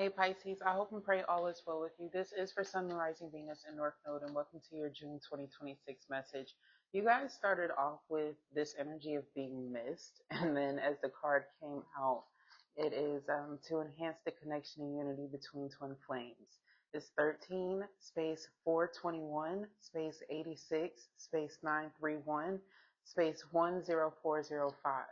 Hey Pisces, I hope and pray all is well with you. This is for Sun, Moon, Rising, Venus, and North Node, and welcome to your June 2026 message. You guys started off with this energy of being missed, and then as the card came out, it is to enhance the connection and unity between twin flames. It's 13 space 421 space 86 space 931 space 10405.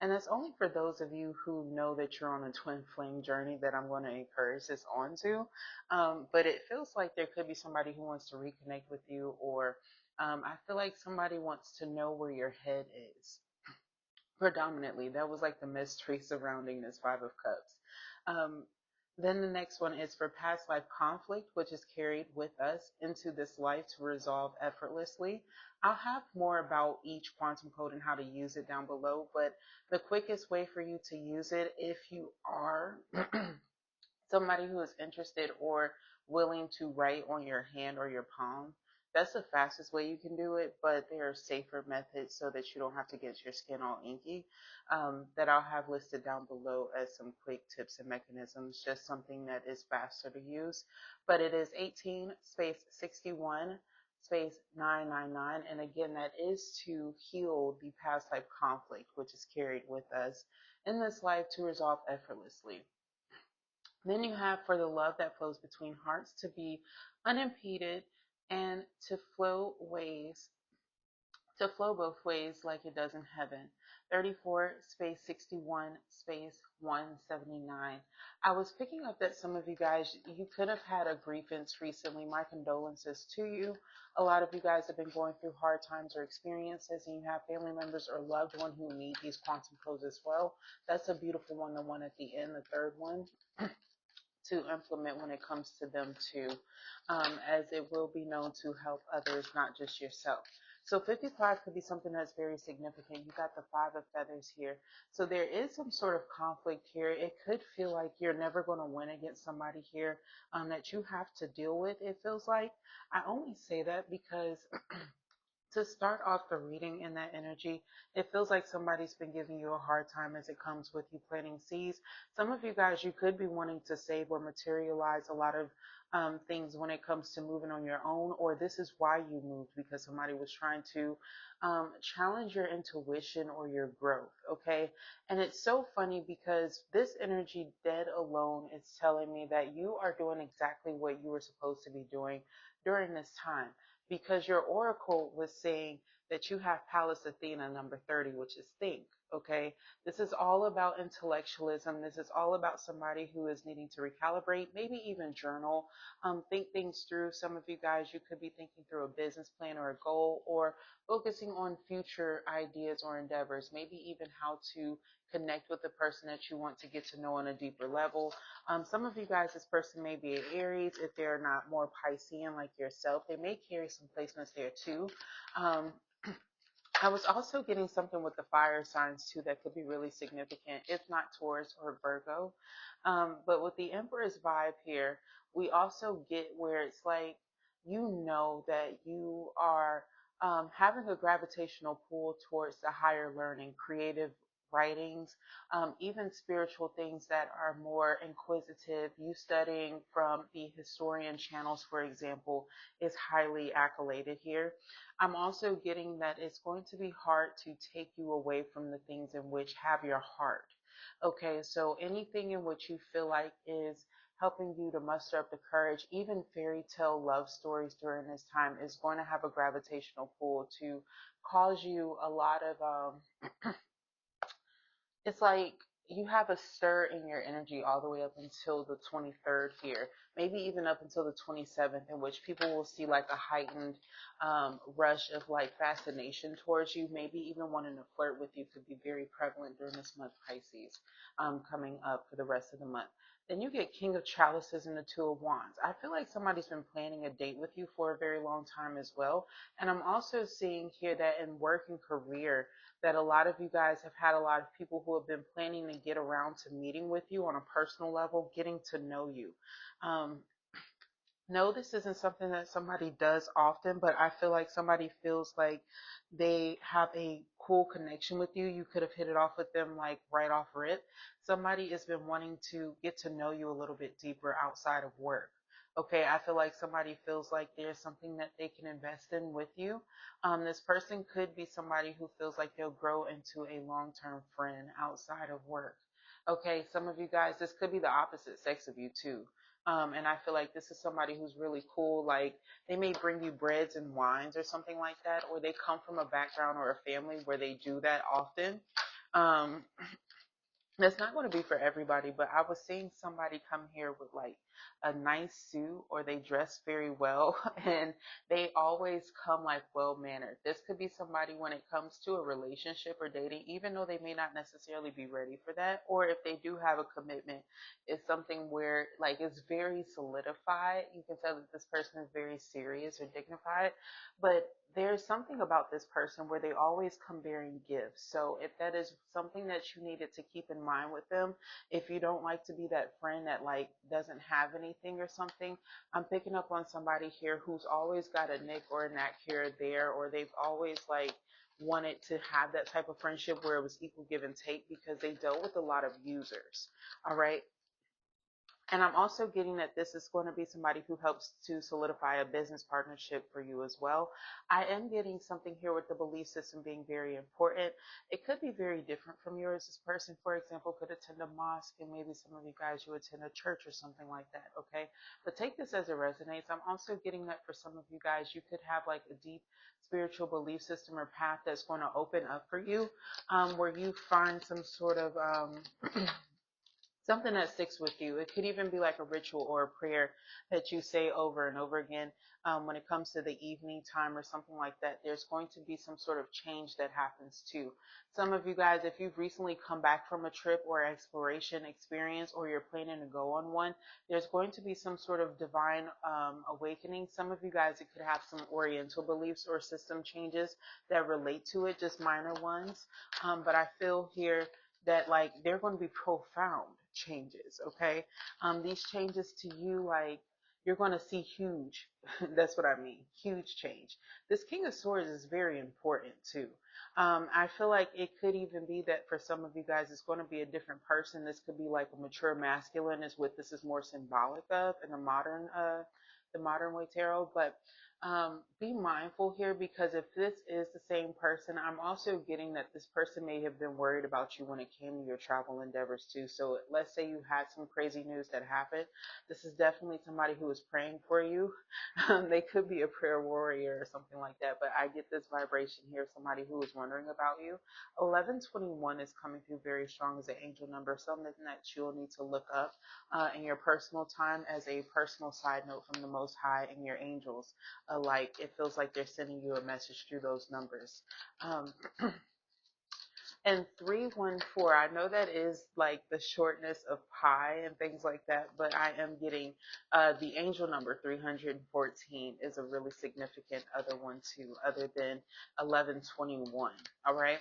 And that's only for those of you who know that you're on a twin flame journey that I'm going to encourage this onto. But it feels like there could be somebody who wants to reconnect with you, or I feel like somebody wants to know where your head is. Predominantly, that was like the mystery surrounding this Five of Cups. Um, then the next one is for past life conflict, which is carried with us into this life to resolve effortlessly. I'll have more about each quantum code and how to use it down below, but the quickest way for you to use it, if you are somebody who is interested or willing to write on your hand or your palm, that's the fastest way you can do it, but there are safer methods so that you don't have to get your skin all inky, that I'll have listed down below as some quick tips and mechanisms, just something that is faster to use. But it is 18 space 61 space 999, and again, that is to heal the past life conflict, which is carried with us in this life to resolve effortlessly. Then you have for the love that flows between hearts to be unimpeded and to flow both ways like it does in heaven. 34 space 61 space 179. I was picking up that some of you guys, you could have had a grievance recently. My condolences to you. A lot of you guys have been going through hard times or experiences, and you have family members or loved one who need these quantum codes as well. That's a beautiful one, the one at the end, the third one. To implement when it comes to them too, as it will be known to help others, not just yourself. So 55 could be something that's very significant. You got the Five of Feathers here. So there is some sort of conflict here. It could feel like you're never going to win against somebody here, that you have to deal with, it feels like. I only say that because to start off the reading in that energy, it feels like somebody's been giving you a hard time as it comes with you planting seeds. Some of you guys, you could be wanting to save or materialize a lot of things when it comes to moving on your own, or this is why you moved because somebody was trying to challenge your intuition or your growth. Okay. And it's so funny because this energy, dead alone, is telling me that you are doing exactly what you were supposed to be doing during this time, because your oracle was saying that you have Pallas Athena number 30, which is think. Okay. This is all about intellectualism. This is all about somebody who is needing to recalibrate, maybe even journal, think things through. Some of you guys, you could be thinking through a business plan or a goal, or focusing on future ideas or endeavors, maybe even how to connect with the person that you want to get to know on a deeper level. Some of you guys, this person may be an Aries. If they're not more Piscean like yourself, they may carry some placements there too. Um, I was also getting something with the fire signs too that could be really significant, if not Taurus or Virgo. But with the Emperor's vibe here, we also get where it's like, you know that you are having a gravitational pull towards the higher learning, creative writings, even spiritual things that are more inquisitive. You studying from the historian channels, for example, is highly accoladed here. I'm also getting that it's going to be hard to take you away from the things in which have your heart. Okay, so anything in which you feel like is helping you to muster up the courage, even fairy tale love stories during this time, is going to have a gravitational pull to cause you a lot of it's like you have a stir in your energy all the way up until the 23rd here, maybe even up until the 27th, in which people will see like a heightened rush of like fascination towards you, maybe even wanting to flirt with you could be very prevalent during this month, Pisces, coming up for the rest of the month. Then you get King of Chalices and the Two of Wands. I feel like somebody's been planning a date with you for a very long time as well. And I'm also seeing here that in work and career, that a lot of you guys have had a lot of people who have been planning to get around to meeting with you on a personal level, getting to know you. Um, no, this isn't something that somebody does often, but I feel like somebody feels like they have a cool connection with you. You could have hit it off with them like right off rip. Somebody has been wanting to get to know you a little bit deeper outside of work. Okay, I feel like somebody feels like there's something that they can invest in with you. This person could be somebody who feels like they'll grow into a long-term friend outside of work. Okay, some of you guys, this could be the opposite sex of you too. And I feel like this is somebody who's really cool. Like they may bring you breads and wines or something like that, or they come from a background or a family where they do that often. Um, that's not going to be for everybody, but I was seeing somebody come here with like a nice suit or they dress very well and they always come like well mannered. This could be somebody when it comes to a relationship or dating, even though they may not necessarily be ready for that, or if they do have a commitment, it's something where like it's very solidified. You can tell that this person is very serious or dignified, but there's something about this person where they always come bearing gifts. So if that is something that you needed to keep in mind with them, if you don't like to be that friend that like doesn't have anything or something, I'm picking up on somebody here who's always got a nick or a knack here or there, or they've always like wanted to have that type of friendship where it was equal give and take because they dealt with a lot of users. All right. And I'm also getting that this is going to be somebody who helps to solidify a business partnership for you as well. I am getting something here with the belief system being very important. It could be very different from yours. This person, for example, could attend a mosque, and maybe some of you guys, you attend a church or something like that, okay? But take this as it resonates. I'm also getting that for some of you guys, you could have like a deep spiritual belief system or path that's going to open up for you, where you find some sort of something that sticks with you. It could even be like a ritual or a prayer that you say over and over again. When it comes to the evening time or something like that, there's going to be some sort of change that happens too. Some of you guys, if you've recently come back from a trip or exploration experience, or you're planning to go on one, there's going to be some sort of divine awakening. Some of you guys, it could have some oriental beliefs or system changes that relate to it, just minor ones. But I feel here that like they're going to be profound changes. Okay. These changes to you, like you're going to see huge. That's what I mean. Huge change. This King of Swords is very important too. I feel like it could even be that for some of you guys, it's going to be a different person. This could be like a mature masculine is what this is more symbolic of in the modern way tarot. But be mindful here, because if this is the same person, I'm also getting that this person may have been worried about you when it came to your travel endeavors too. So let's say you had some crazy news that happened. This is definitely somebody who is praying for you. They could be a prayer warrior or something like that, but I get this vibration here, somebody who is wondering about you. 1121 is coming through very strong as an angel number, something that you'll need to look up in your personal time as a personal side note from the Most High and your angels. Like it feels like they're sending you a message through those numbers. Um, and 314, I know that is like the shortness of pi and things like that, but I am getting the angel number 314 is a really significant other one too, other than 1121. All right.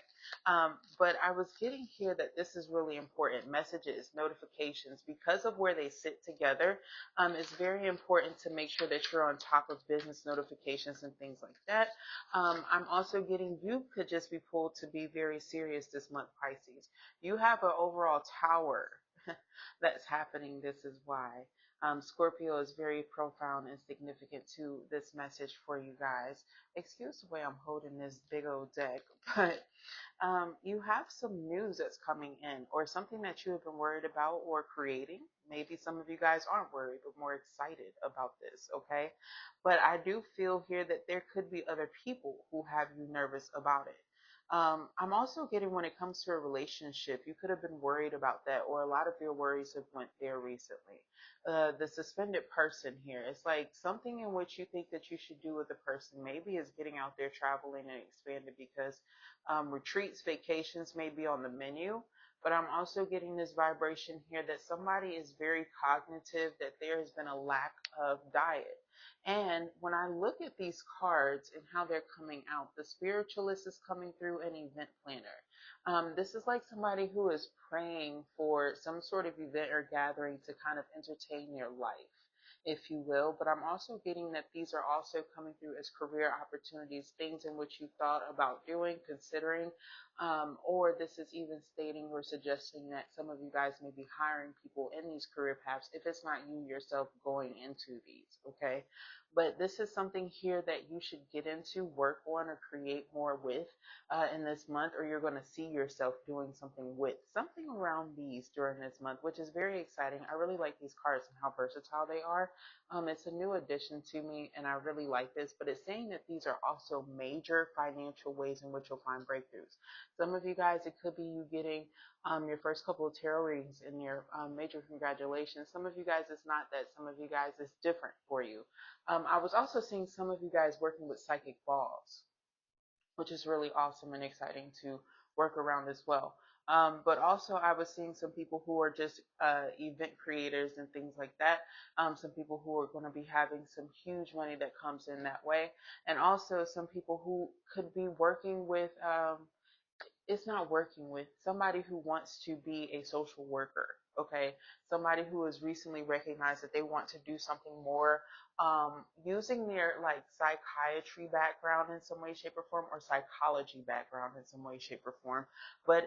But I was getting here that this is really important. Messages, notifications, because of where they sit together, it's very important to make sure that you're on top of business notifications and things like that. I'm also getting you could just be pulled to be very serious this month, Pisces. You have an overall tower that's happening. This is why. Scorpio is very profound and significant to this message for you guys. Excuse the way I'm holding this big old deck, but you have some news that's coming in, or something that you have been worried about or creating. Maybe some of you guys aren't worried, but more excited about this, okay? But I do feel here that there could be other people who have you nervous about it. I'm also getting when it comes to a relationship, you could have been worried about that, or a lot of your worries have went there recently. The suspended person here, it's like something in which you think that you should do with a person maybe is getting out there traveling and expanded, because retreats, vacations may be on the menu, but I'm also getting this vibration here that somebody is very cognitive, that there has been a lack of diet. And when I look at these cards and how they're coming out, the spiritualist is coming through an event planner. This is like somebody who is praying for some sort of event or gathering to kind of entertain their life. if you will. But I'm also getting that these are also coming through as career opportunities, things in which you thought about doing, considering, or this is even stating or suggesting that some of you guys may be hiring people in these career paths if it's not you yourself going into these, okay? But this is something here that you should get into, work on, or create more with in this month, or you're going to see yourself doing something with something around these during this month, which is very exciting. I really like these cards and how versatile they are. It's a new addition to me, and I really like this, but it's saying that these are also major financial ways in which you'll find breakthroughs. Some of you guys, it could be you getting your first couple of tarot readings in your major congratulations. Some of you guys, it's not that. Some of you guys, it's different for you. I was also seeing some of you guys working with psychic balls, which is really awesome and exciting to work around as well. But also, I was seeing some people who are just event creators and things like that. Some people who are going to be having some huge money that comes in that way. And also, some people who could be working with it's not working with somebody who wants to be a social worker, okay? Somebody who has recently recognized that they want to do something more using their like psychiatry background in some way, shape, or form, or psychology background in some way, shape, or form. But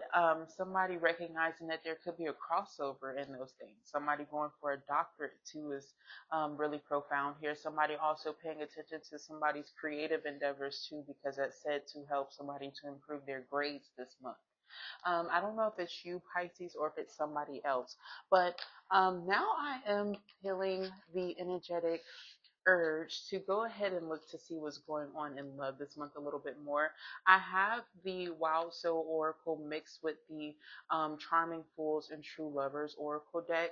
somebody recognizing that there could be a crossover in those things. Somebody going for a doctorate too is really profound here. Somebody also paying attention to somebody's creative endeavors too, because that's said to help somebody to improve their grades this month. I don't know if it's you, Pisces, or if it's somebody else, but now I am feeling the energetic urge to go ahead and look to see what's going on in love this month a little bit more. I have the Wild Soul Oracle mixed with the Charming Fools and True Lovers Oracle deck.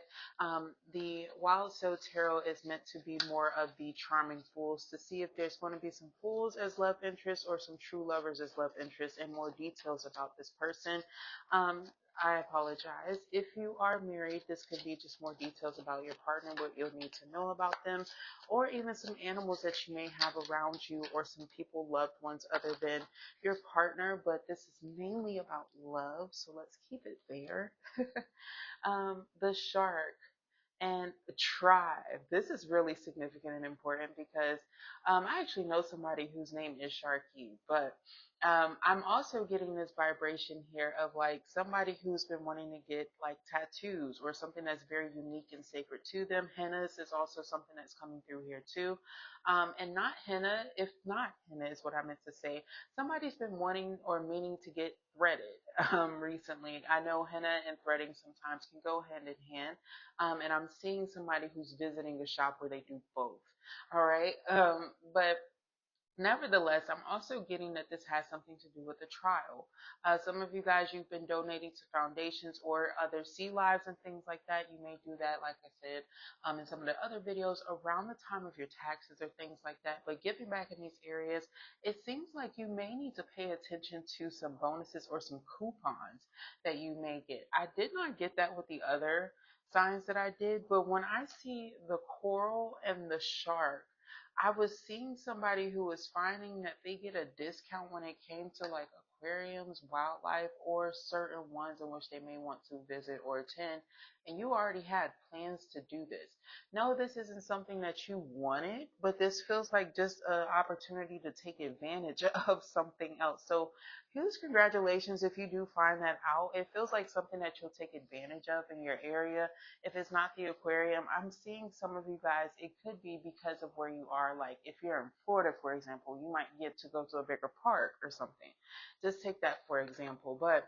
The Wild Soul Tarot is meant to be more of the Charming Fools to see if there's going to be some fools as love interests or some true lovers as love interests and more details about this person. Um, I apologize. If you are married, this could be just more details about your partner, what you'll need to know about them, or even some animals that you may have around you, or some people, loved ones other than your partner. But this is mainly about love, so let's keep it there. The shark and tribe. This is really significant and important because I actually know somebody whose name is Sharky, but I'm also getting this vibration here of like somebody who's been wanting to get like tattoos or something that's very unique and sacred to them. Hennas is also something that's coming through here too. And not henna, if not henna is what I meant to say. Somebody's been wanting or meaning to get threaded recently. I know henna and threading sometimes can go hand in hand. And I'm seeing somebody who's visiting a shop where they do both. All right. But nevertheless, I'm also getting that this has something to do with the trial. Some of you guys, you've been donating to foundations or other sea lives and things like that. You may do that, like I said, in some of the other videos around the time of your taxes or things like that. But giving back in these areas, it seems like you may need to pay attention to some bonuses or some coupons that you may get. I did not get that with the other signs that I did, but when I see the coral and the shark, I was seeing somebody who was finding that they get a discount when it came to like aquariums, wildlife, or certain ones in which they may want to visit or attend, and you already had plans to do this. No, this isn't something that you wanted, but this feels like just an opportunity to take advantage of something else. So huge congratulations if you do find that out. It feels like something that you'll take advantage of in your area. If it's not the aquarium, I'm seeing some of you guys, it could be because of where you are. Like if you're in Florida, for example, you might get to go to a bigger park or something. Just take that for example. But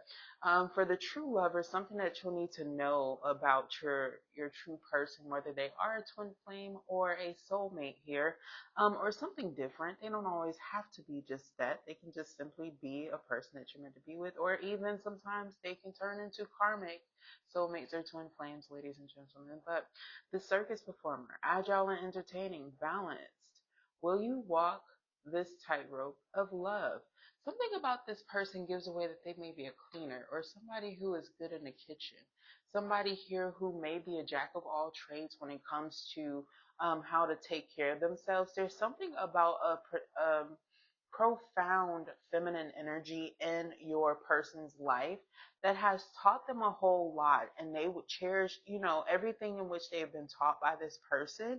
for the true lovers, something that you'll need to know about your true person, whether they are a twin flame or a soulmate here, or something different. They don't always have to be just that. They can just simply be a person that you're meant to be with, or even sometimes they can turn into karmic soulmates or twin flames, ladies and gentlemen. But the circus performer, agile and entertaining, balanced. Will you walk this tightrope of love? Something about this person gives away that they may be a cleaner or somebody who is good in the kitchen. Somebody here who may be a jack of all trades when it comes to how to take care of themselves. There's something about a profound feminine energy in your person's life that has taught them a whole lot, and they would cherish, everything in which they have been taught by this person.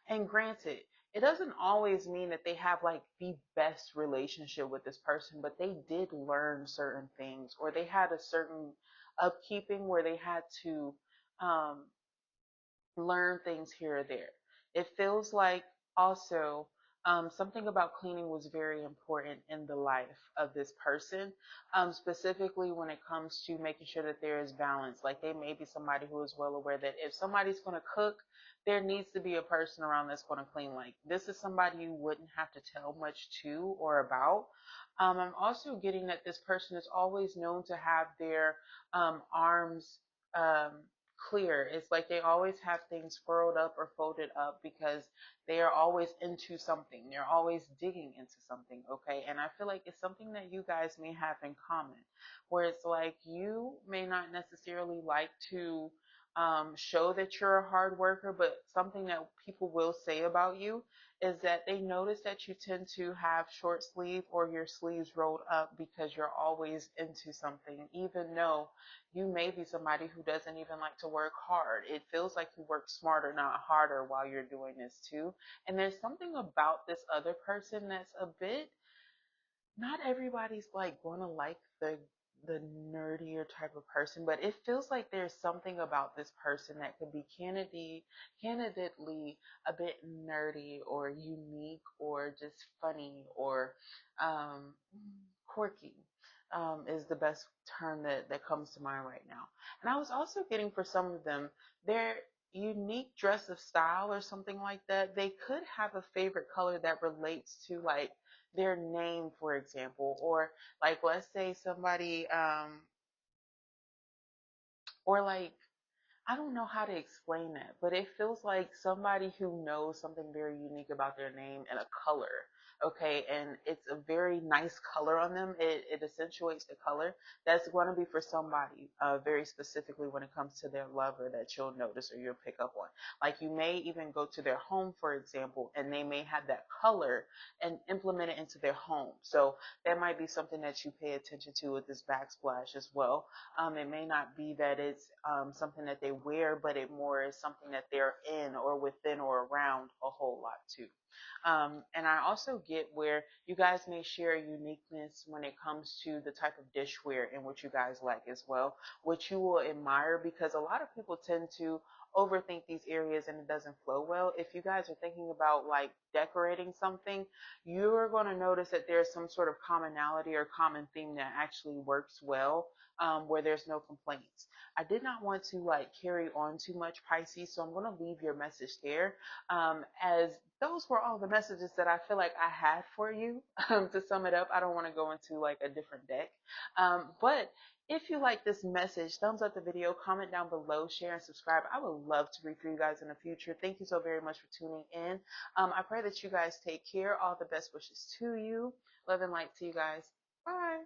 And granted, it doesn't always mean that they have like the best relationship with this person, but they did learn certain things, or they had a certain upkeeping where they had to um, learn things here or there. It feels like also something about cleaning was very important in the life of this person, specifically when it comes to making sure that there is balance. Like they may be somebody who is well aware that if somebody's going to cook, there needs to be a person around that's going to clean. Like this is somebody you wouldn't have to tell much to or about. I'm also getting that this person is always known to have their arms um, clear. It's like they always have things furled up or folded up because they are always into something. They're always digging into something, okay? And I feel like it's something that you guys may have in common, where it's like you may not necessarily like to show that you're a hard worker, but something that people will say about you is that they notice that you tend to have short sleeve or your sleeves rolled up because you're always into something, even though you may be somebody who doesn't even like to work hard. It feels like you work smarter, not harder, while you're doing this too. And there's something about this other person that's a bit, not everybody's like gonna like the nerdier type of person, but it feels like there's something about this person that could be candidly a bit nerdy or unique or just funny or um, quirky. Is the best term that comes to mind right now. And I was also getting for some of them their unique dress of style or something like that. They could have a favorite color that relates to like their name, for example, or like let's say somebody or like I don't know how to explain that, but it feels like somebody who knows something very unique about their name and a color. Okay, and it's a very nice color on them. It accentuates the color. That's going to be for somebody very specifically when it comes to their lover that you'll notice or you'll pick up on. Like you may even go to their home, for example, and they may have that color and implement it into their home. So that might be something that you pay attention to with this backsplash as well. It may not be that it's something that they wear, but it more is something that they're in or within or around a whole lot too. And I also get where you guys may share uniqueness when it comes to the type of dishware in which you guys like as well, which you will admire because a lot of people tend to overthink these areas and it doesn't flow well. If you guys are thinking about like decorating something, you're going to notice that there's some sort of commonality or common theme that actually works well, where there's no complaints. I did not want to like carry on too much, Pisces, so I'm going to leave your message there, as those were all the messages that I feel like I had for you. To sum it up, I don't want to go into like a different deck. But if you like this message, thumbs up the video, comment down below, share and subscribe. I would love to read for you guys in the future. Thank you so very much for tuning in. I pray that you guys take care. All the best wishes to you. Love and light to you guys. Bye.